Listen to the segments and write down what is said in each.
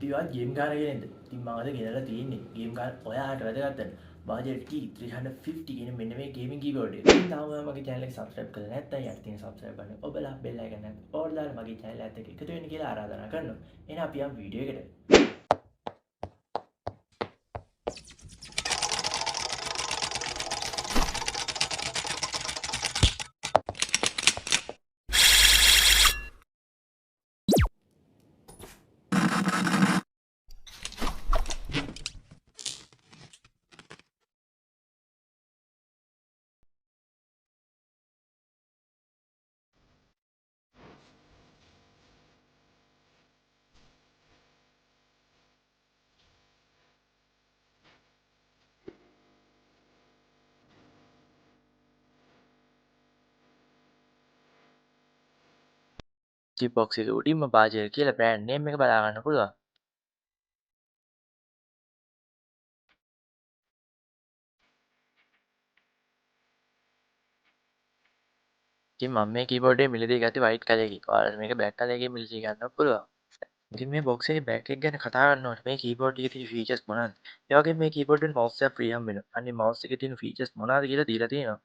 ඉතිවත් game කාරගෙනද තින් මඟද ගෙනල තියන්නේ game කාර ඔයාට වැදගත්තන බාජට 350 ගෙන මෙන්න මේ ගේමින් කීබෝඩ් තාමගේ චැනල සබස්්‍රප් කල නැත යතින සබස්්‍රප බන්න ඔබලා බෙල්ලගන්න ඕඩදාල් මගේ චැනල ඇත එකතු වෙන කියලා ආරාධන කරන්න එන අපියම් වීඩියෝකට ජිප්බොක්ස් එක උඩින්ම බාජර් කියලා බ්‍රෑන්ඩ් නේම් එක බලා ගන්න පුළුවන්. ඉතින් මම මේ කීබෝඩ් එකේ මිලදී ගත්තේ වයිට් කලර් එකකින්. ඔයාලට මේක බ්ලැක් කලර් එකකින් මිලදී ගන්න පුළුවන්. ඉතින් මේ බොක්ස් එකේ බෑක් එක ගැන කතා කරනකොට මේ කීබෝඩ් එකේ තියෙන ෆීචර්ස් මොනවද? ඒ වගේම මේ කීබෝඩ් එකේ මවුස් එක ෆ්‍රී හම්බ වෙනවා. අනිත් මවුස් එකේ තියෙන ෆීචර්ස් මොනවද කියලා දීලා තියෙනවා.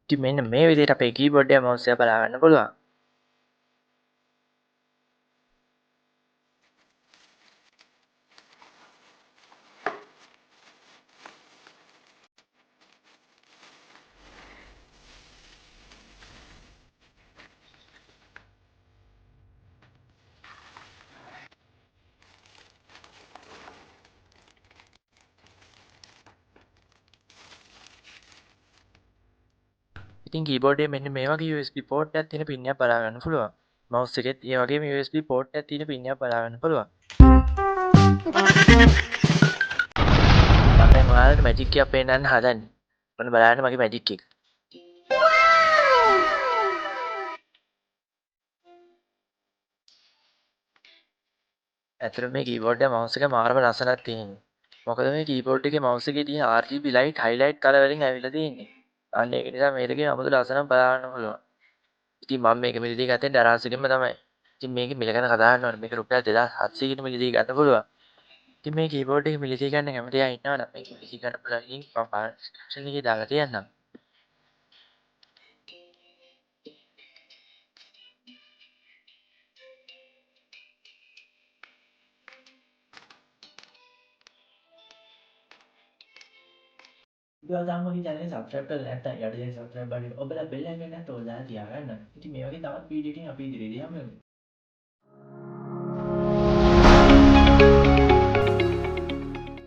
ඉතින් මෙන්න මේ විදිහට අපේ කීබෝඩ් එක මවුස් එක බලා ගන්න පුළුවන්. ඉතින් කීබෝඩ් එකේ මෙන්න මේ වගේ USB port එකක් තියෙන පින් එකක් බලා ගන්න පුළුවන්. මවුස් එකෙත් ඒ වගේම USB port එකක් තියෙන පින් එකක් බලා ගන්න පුළුවන්. මම දැන් ඔයාලට මැජික් එකක් පෙන්නන්න හදන්නේ. ඔන්න බලන්න මගේ මැජික් එක. ඇත්තටම මේ කීබෝඩ් එක මවුස් එක මාරම ලස්සනක් තියෙන්නේ. මොකද මේ කීබෝඩ් එකේ මවුස් එකේ තියෙන RGB light highlight color වලින් ඇවිල්ලා තියෙන්නේ. අන්න ඒක නිසා මේකේ අමුතු ලස්සනක් බලා ගන්න පුළුවන්. ඉතින් මම මේක මිලදී ගත්තේ දරාසිරින්ම තමයි. ඉතින් මේකේ මිල ගැන කතා කරනකොට මේක රුපියල් 2700 කට මිලදී ගන්න පුළුවන්. ඉතින් මේ කීබෝඩ් එක මිලදී ගන්න කැමති අය ඉන්නවා නම් මේක මිලදී ගන්න පුළුවන් link මම description එකේ දාලා තියන්නම්. දාමගේ චැනල සබස්ක්‍රයිබ් කරලා නැත්නම් යට තියෙන සබස්ක්‍රයිබ් බටන් ඔබලා බෙල් එකක් නැත්නම් ඔයාලා තියාගන්න. ඉතින් මේ වගේ තවත් වීඩියෝ එකකින් අපි ඉදිරියේදී හමු වෙමු.